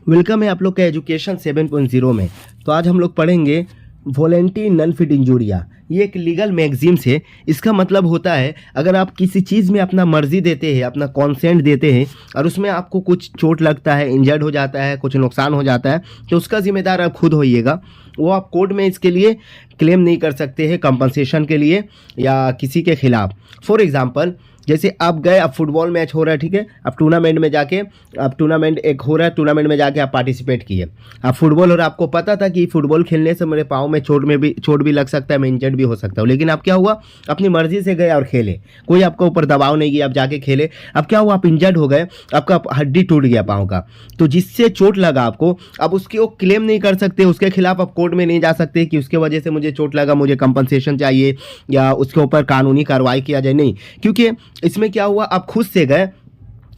Welcome है आप लोग का एजुकेशन 7.0 में। तो आज हम लोग पढ़ेंगे वॉलेंटी नॉन फिट इंजूरिया। ये एक लीगल मैगजीम्स है। इसका मतलब होता है अगर आप किसी चीज़ में अपना मर्जी देते हैं, अपना कॉन्सेंट देते हैं और उसमें आपको कुछ चोट लगता है, इंजर्ड हो जाता है, कुछ नुकसान हो जाता है, तो उसका जिम्मेदार आप खुद होइएगा। वो आप कोर्ट में इसके लिए क्लेम नहीं कर सकते हैं कंपनसेशन के लिए या किसी के खिलाफ। फॉर एग्ज़ाम्पल जैसे आप गए, अब फुटबॉल मैच हो रहा है, ठीक है, आप टूर्नामेंट में जाके, अब टूर्नामेंट एक हो रहा है, टूर्नामेंट में जाके आप पार्टिसिपेट किए। अब फुटबॉल और आपको पता था कि फुटबॉल खेलने से मेरे पाँव में चोट भी लग सकता है, मैं इंजर्ड भी हो सकता हूँ, लेकिन अब क्या हुआ, अपनी मर्जी से गए और खेले, कोई आपके ऊपर दबाव नहीं किया, आप जाके खेले। अब क्या हुआ, आप इंजर्ड हो गए, आपका हड्डी टूट गया पाँव का, तो जिससे चोट लगा आपको, अब उसकी वो क्लेम नहीं कर सकते, उसके खिलाफ आप कोर्ट में नहीं जा सकते कि उसके वजह से मुझे चोट लगा, मुझे कंपनसेशन चाहिए या उसके ऊपर कानूनी कार्रवाई किया जाए, नहीं। क्योंकि इसमें क्या हुआ, आप खुद से गए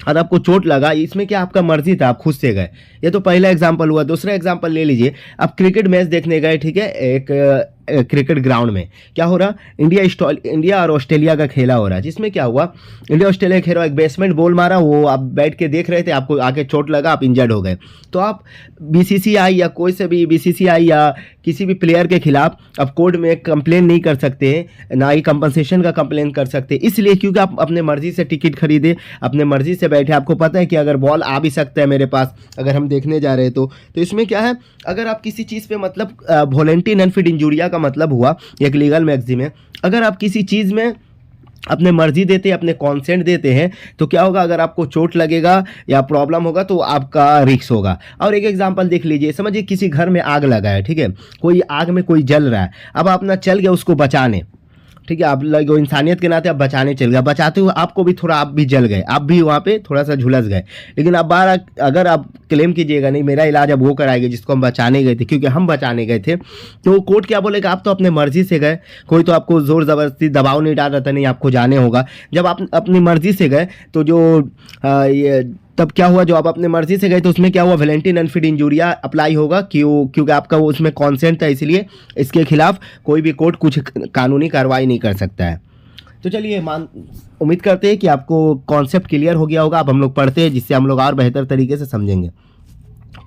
और आपको चोट लगा, इसमें क्या आपका मर्जी था, आप खुद से गए। ये तो पहला एग्जांपल हुआ। दूसरा एग्जांपल ले लीजिए, आप क्रिकेट मैच देखने गए, ठीक है, एक क्रिकेट ग्राउंड में क्या हो रहा, इंडिया और ऑस्ट्रेलिया का खेला हो रहा है, जिसमें क्या हुआ, इंडिया ऑस्ट्रेलिया खेल रहा, एक बेसमेंट बॉल मारा, वो आप बैठ के देख रहे थे, आपको आके चोट लगा, आप इंजर्ड हो गए। तो आप बीसीसीआई या कोई से भी बीसीसीआई या किसी भी प्लेयर के खिलाफ आप कोर्ट में कंप्लेन नहीं कर सकते हैं, ना ही कंपनसेशन का कंप्लेन कर सकते, इसलिए क्योंकि आप अपने मर्जी से टिकट खरीदे, अपने मर्जी से बैठे, आपको पता है कि अगर बॉल आ भी सकता है मेरे पास, अगर हम देखने जा रहे हैं तो इसमें क्या है, अगर आप किसी चीज़ पे मतलब वॉलेंटी नॉन फिट इंजूरिया का मतलब हुआ एक लीगल मैगजीम है, अगर आप किसी चीज़ में अपने मर्जी देते हैं, अपने कॉन्सेंट देते हैं, तो क्या होगा, अगर आपको चोट लगेगा या प्रॉब्लम होगा तो आपका रिस्क होगा। और एक एग्जांपल देख लीजिए, समझिए किसी घर में आग लगा है, ठीक है, कोई आग में कोई जल रहा है, अब आप अपना चल गया उसको बचाने, ठीक है, आप लोग इंसानियत के नाते आप बचाने चल गए, बचाते हुए आपको भी थोड़ा, आप भी जल गए, आप भी वहाँ पे थोड़ा सा झुलस गए, लेकिन अब बार अगर आप क्लेम कीजिएगा नहीं, मेरा इलाज अब वो कराएंगे जिसको हम बचाने गए थे, क्योंकि हम बचाने गए थे, तो कोर्ट क्या बोलेगा, आप तो अपने मर्जी से गए, कोई तो आपको जोर ज़बरदस्ती दबाव नहीं डाल रहा था, नहीं आपको जाने होगा। जब आप अपनी मर्जी से गए तो ये तब क्या हुआ, जो आप अपने मर्जी से गए तो उसमें क्या हुआ, volenti non fit injuria apply होगा, क्योंकि आपका वो उसमें कॉन्सेंट था, इसलिए इसके खिलाफ कोई भी कोर्ट कुछ कानूनी कार्रवाई नहीं कर सकता है। तो चलिए उम्मीद करते हैं कि आपको कॉन्सेप्ट क्लियर हो गया होगा। अब हम लोग पढ़ते हैं जिससे हम लोग और बेहतर तरीके से समझेंगे।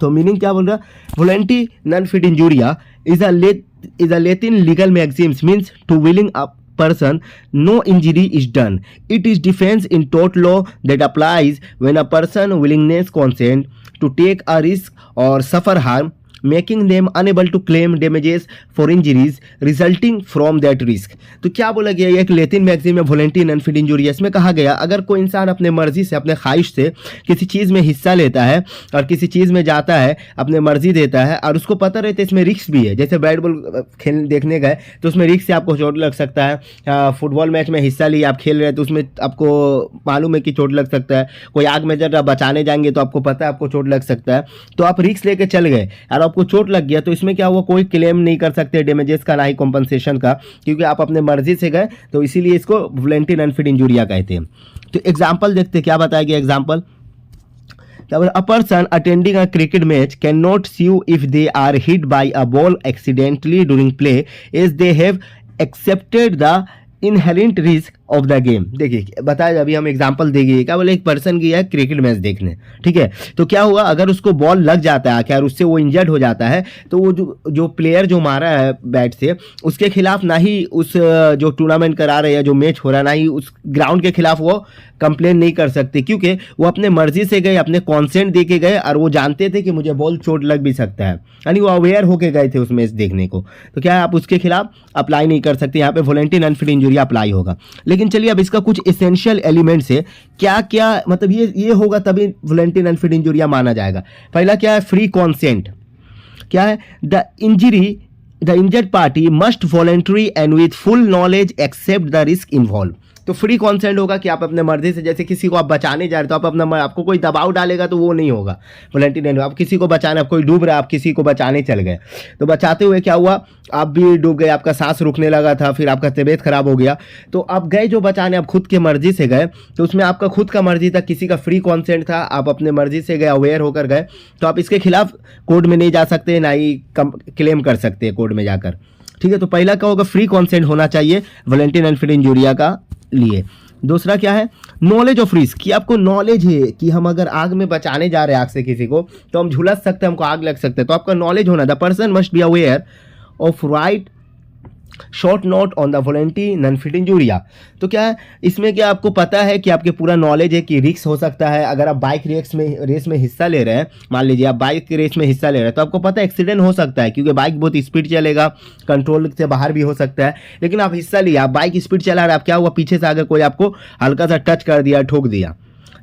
तो मीनिंग क्या बोल रहा है, volenti non fit injuria is a Latin legal maxims means to willing up person no injury is done. It is defense in tort law that applies when a person willingness consent to take a risk or suffer harm, making them unable to claim damages for injuries resulting from that risk. तो क्या बोला गया, एक Latin magazine में volenti non fit injuria, इसमें कहा गया अगर कोई इंसान अपने मर्जी से, अपने ख्वाहिश से किसी चीज़ में हिस्सा लेता है और किसी चीज़ में जाता है, अपने मर्जी देता है और उसको पता रहता है इसमें रिस्क भी है, जैसे बैट बॉल खेल देखने गए तो उसमें रिस्क से आपको चोट लग सकता है, फुटबॉल मैच में हिस्सा लिए आप खेल रहे हैं तो उसमें आपको मालूम है कि चोट लग सकता है, कोई आग में जब बचाने जाएंगे तो आपको पता है आपको चोट लग सकता है, तो आप रिस्क लेके चल गए और आपको चोट लग गया, तो इसमें क्या हुआ, कोई क्लेम नहीं कर सकते डेमेजेस का, ना ही कॉम्पनसेशन का, क्योंकि आप अपने मर्जी से गए, तो इसीलिए इसको वॉलेंटी नॉन फिट इंजूरिया कहते हैं। तो एग्जांपल देखते हैं, क्या बताया गया example, a person attending a cricket match cannot sue if they are hit by a ball accidentally during play as they have accepted the inherent risk of the game. देखिए बताया, अभी हम एग्जांपल देंगे, क्या बोले, एक पर्सन गया है क्रिकेट मैच देखने, ठीक है, तो क्या हुआ, अगर उसको बॉल लग जाता है क्या और उससे वो इंजर्ड हो जाता है, तो वो जो प्लेयर जो मारा है बैट से, उसके खिलाफ ना ही उस जो टूर्नामेंट करा रहे हैं, जो मैच हो रहा है, ना ही उस ग्राउंड के खिलाफ वो कंप्लेन नहीं कर सकते, क्योंकि वो अपने मर्जी से गए, अपने कॉन्सेंट दे के गए और वो जानते थे कि मुझे बॉल चोट लग भी सकता है, यानी वो अवेयर होके गए थे उस मैच देखने को, तो क्या है, आप उसके खिलाफ अप्लाई नहीं कर सकते, यहाँ पे volenti non fit injuria apply होगा। लेकिन चलिए अब इसका कुछ एसेंशियल एलिमेंट्स है, क्या क्या मतलब ये होगा तभी वॉलेंटी नॉन फिट इंजूरिया माना जाएगा। पहला क्या है, फ्री कॉन्सेंट, क्या है, the injured party must voluntary and with full knowledge accept the risk involve. तो फ्री कॉन्सेंट होगा कि आप अपने मर्जी से, जैसे किसी को आप बचाने जा रहे हो तो आप आपको कोई दबाव डालेगा तो वो नहीं होगा वॉलेंटी नहीं, आप किसी को बचाना, कोई डूब रहा है, आप किसी को बचाने चल गए, तो बचाते हुए क्या हुआ, आप भी डूब गए, आपका सांस रुकने लगा था, फिर आपका तबीयत खराब हो गया, तो आप गए जो बचाने, आप खुद के मर्जी से गए, तो उसमें आपका खुद का मर्जी था, किसी का फ्री कॉन्सेंट था, आप अपने मर्जी से गए, अवेयर होकर गए, तो आप इसके खिलाफ कोर्ट में नहीं जा सकते, ना ही क्लेम कर सकते कोर्ट में जाकर, ठीक है। तो पहला क्या होगा, फ्री कॉन्सेंट होना चाहिए वॉलेंटी नॉन फिट इंजूरिया का लिए। दूसरा क्या है, नॉलेज ऑफ रिस्क, कि आपको नॉलेज है कि हम अगर आग में बचाने जा रहे हैं आग से किसी को तो हम झुलस सकते हैं, हमको आग लग सकते हैं, तो आपका नॉलेज होना, the person must be aware of right short note on the volenti non fit injuria. तो क्या है इसमें, क्या आपको पता है कि आपके पूरा नॉलेज है कि रिस्क हो सकता है। अगर आप बाइक रेस में हिस्सा ले रहे हैं, मान लीजिए आप बाइक रेस में हिस्सा ले रहे हैं, तो आपको पता है एक्सीडेंट हो सकता है, क्योंकि बाइक बहुत स्पीड चलेगा, कंट्रोल से बाहर भी हो सकता है। लेकिन आप हिस्सा लिया, आप बाइक स्पीड चला रहे, आप क्या हुआ, पीछे से अगर कोई आपको हल्का सा टच कर दिया, ठोक दिया,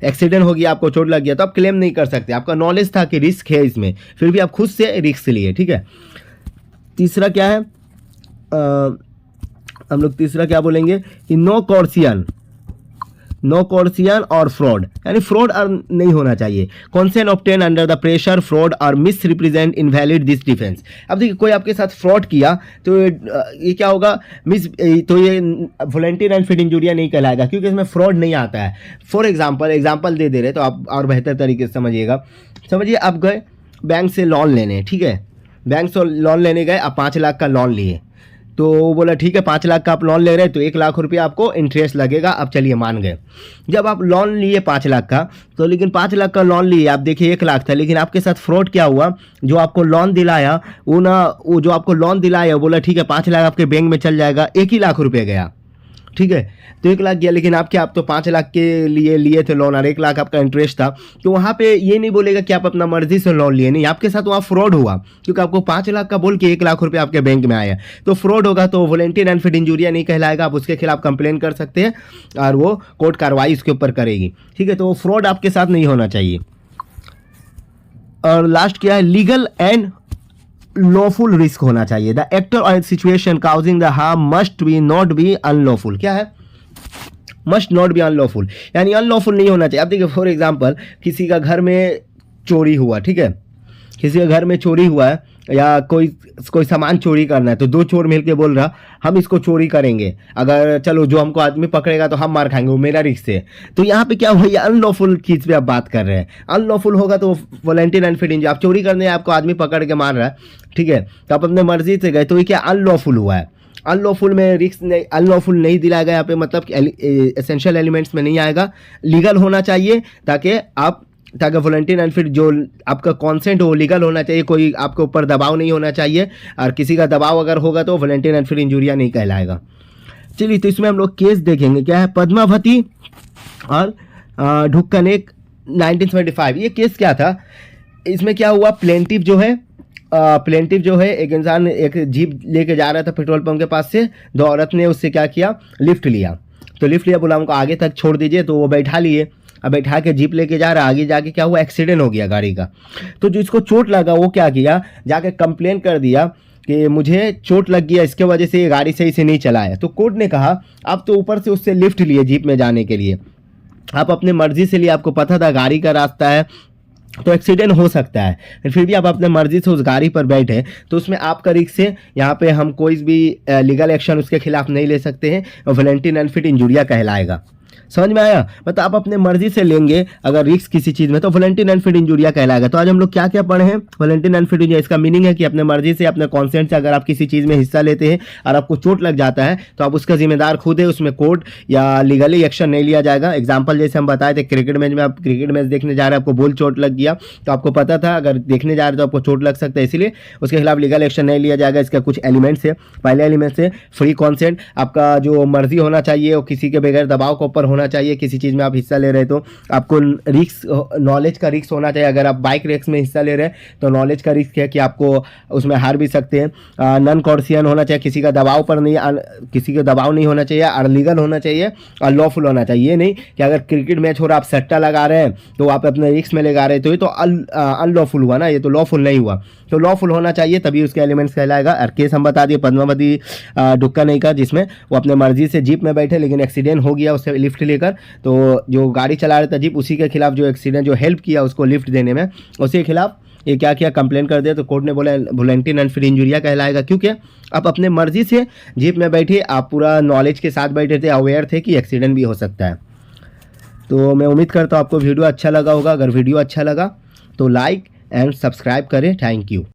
एक्सीडेंट हो गया, आपको चोट लग गया, तो आप क्लेम नहीं कर सकते। आपका नॉलेज था कि रिस्क है इसमें, फिर भी आप खुद से रिस्क लिए, ठीक है। तीसरा क्या है, हम लोग तीसरा क्या बोलेंगे कि नो कॉर्सियन और फ्रॉड, यानी फ्रॉड नहीं होना चाहिए। Consent obtain under the pressure, fraud और misrepresent invalid this defence. अब देखिए कोई आपके साथ फ्रॉड किया तो ये क्या होगा, तो ये वॉलंटियर अनफिट इंजूरिया नहीं कहलाएगा, क्योंकि इसमें फ्रॉड नहीं आता है। फॉर एग्जाम्पल दे रहे तो आप और बेहतर तरीके से समझिएगा। समझिए आप गए बैंक से लोन लेने, ठीक है, बैंक से लोन लेने गए, आप 5 लाख का लोन लिए, तो वो बोला ठीक है 5 लाख का आप लोन ले रहे हैं तो 1 लाख रुपया आपको इंटरेस्ट लगेगा, आप चलिए मान गए। जब आप लोन लिए 5 लाख का, तो लेकिन 5 लाख का लोन लिए, आप देखिए 1 लाख था, लेकिन आपके साथ फ्रॉड क्या हुआ, जो आपको लोन दिलाया वो जो आपको लोन दिलाया बोला ठीक है 5 लाख आपके बैंक में चल जाएगा, 1 ही लाख रुपये गया, ठीक है, तो 1 लाख गया। लेकिन आप तो 5 लाख के लिए लिए थे लोन और 1 लाख आपका इंटरेस्ट था, तो वहाँ पे ये नहीं बोलेगा कि आप अपना मर्जी से लोन लिए, नहीं, आपके साथ वहाँ फ्रॉड हुआ, क्योंकि आपको 5 लाख का बोल के 1 लाख रुपये आपके बैंक में आया, तो फ्रॉड होगा, तो वॉलंटियर अनफिट इंजूरिया नहीं कहलाएगा। आप उसके खिलाफ कंप्लेन कर सकते हैं और वो कोर्ट कार्रवाई उसके ऊपर करेगी, ठीक है। तो वो फ्रॉड आपके साथ नहीं होना चाहिए। और लास्ट क्या है, लीगल एंड लॉफुल रिस्क होना चाहिए। द एक्टर और situation causing the harm must be not be unlawful. क्या है, मस्ट नॉट बी अनलॉफुल, यानी अनलॉफुल नहीं होना चाहिए। आप देखिए फॉर एग्जांपल किसी का घर में चोरी हुआ, ठीक है, किसी के घर में चोरी हुआ है या कोई सामान चोरी करना है, तो 2 चोर मिलके बोल रहा हम इसको चोरी करेंगे, अगर चलो जो हमको आदमी पकड़ेगा तो हम मार खाएंगे, वो मेरा रिस्क है। तो यहाँ पे क्या हुआ, ये अनलॉफुल चीज़ पे आप बात कर रहे हैं। अनलॉफुल होगा तो वॉलंटियर अनफिट इंजूरिया, आप चोरी करने आपको आदमी पकड़ के मार रहा है, ठीक है, तो आप अपने मर्जी से गए, तो ये क्या अनलॉफुल हुआ है। अनलॉफुल में रिस्क नहीं, अनलॉफुल नहीं दिलाया गया यहाँ पे, मतलब एसेंशियल एलिमेंट्स में नहीं आएगा। लीगल होना चाहिए ताकि वॉलंटियर अनफिट जो आपका कॉन्सेंट हो लीगल होना चाहिए, कोई आपके ऊपर दबाव नहीं होना चाहिए, और किसी का दबाव अगर होगा तो वॉलंटियर अनफिट इंजूरिया नहीं कहलाएगा। चलिए तो इसमें हम लोग केस देखेंगे, क्या है, पद्मावती और ढुक्कनेक 1975। ये केस क्या था, इसमें क्या हुआ, प्लेंटिव जो है एक इंसान एक जीप लेके जा रहा था पेट्रोल पंप के पास से, 2 औरत ने उससे क्या किया, लिफ्ट लिया, बोला हमको आगे तक छोड़ दीजिए, तो वो बैठा लिए, अब बैठा के जीप लेके जा रहा, आगे जाके क्या हुआ, एक्सीडेंट हो गया गाड़ी का। तो जिसको चोट लगा वो क्या किया, जाके कंप्लेन कर दिया कि मुझे चोट लग गया, इसके वजह से ये गाड़ी सही से नहीं चलाया। तो कोर्ट ने कहा आप तो ऊपर से उससे लिफ्ट लिए जीप में जाने के लिए, आप अपने मर्जी से लिए, आपको पता था गाड़ी का रास्ता है तो एक्सीडेंट हो सकता है, फिर भी आप अपने मर्जी से उस गाड़ी पर बैठे, तो उसमें आपका रिस्क है। यहाँ पे हम कोई भी लीगल एक्शन उसके खिलाफ नहीं ले सकते हैं, वॉलंटियर अनफिट इंजूरिया कहलाएगा। समझ में आया, मतलब आप अपने मर्जी से लेंगे अगर रिस्क किसी चीज़ में, तो वॉलंटियर अनफिट इंजूरिया कहलाएगा। तो आज हम लोग क्या क्या पढ़े हैं, वॉलंटियर अनफिट इंजूरिया, इसका मीनिंग है कि अपने मर्जी से, अपने कॉन्सेंट से अगर आप किसी चीज़ में हिस्सा लेते हैं और आपको चोट लग जाता है तो आप उसका जिम्मेदार खुद है, उसमें कोर्ट या लीगली एक्शन नहीं लिया जाएगा। एग्जाम्पल जैसे हम बताए थे, क्रिकेट मैच में आप क्रिकेट मैच देखने जा रहे हैं, आपको बॉल चोट लग गया, तो आपको पता था अगर देखने जा रहे तो आपको चोट लग सकता है, इसलिए उसके खिलाफ लीगल एक्शन नहीं लिया जाएगा। इसका कुछ एलिमेंट्स है, पहले एलिमेंट्स है फ्री कॉन्सेंट, आपका जो मर्जी होना चाहिए वो किसी के बगैर दबाव के ऊपर होना चाहिए। किसी चीज़ में आप हिस्सा ले रहे तो आपको रिस्क, नॉलेज का रिस्क होना चाहिए। अगर आप बाइक रेस में हिस्सा ले रहे हैं तो नॉलेज का रिस्क है कि आपको उसमें हार भी सकते हैं। नॉन कॉर्सियन होना चाहिए, किसी का दबाव पर नहीं, किसी का दबाव नहीं होना चाहिए, और लीगल होना चाहिए और लॉफुल होना चाहिए। ये नहीं कि अगर क्रिकेट मैच हो रहा आप सट्टा लगा रहे हैं तो आप अपने रिस्क में लगा रहे हैं, तो ये तो अनलॉफुल हुआ ना, ये तो लॉफुल नहीं हुआ। तो लॉफुल होना चाहिए तभी उसके एलिमेंट्स कहलाएगा। और केस हम बता दिए पद्मावती ढुक्कनेक का, जिसमें वो अपने मर्जी से जीप में बैठे लेकिन एक्सीडेंट हो गया उससे लिफ्ट लेकर, तो जो गाड़ी चला रहा था जीप उसी के खिलाफ जो एक्सीडेंट जो हेल्प किया उसको लिफ्ट देने में, उसी के खिलाफ ये क्या किया, कंप्लेन कर दिया। तो कोर्ट ने बोला वॉलंटियर अनफिट इंजूरिया कहलाएगा, क्योंकि आप अपने मर्जी से जीप में बैठे, आप पूरा नॉलेज के साथ बैठे थे, अवेयर थे कि एक्सीडेंट भी हो सकता है। तो मैं उम्मीद करता हूँ आपको वीडियो अच्छा लगा होगा। अगर वीडियो अच्छा लगा तो लाइक एंड सब्सक्राइब करें। Thank you.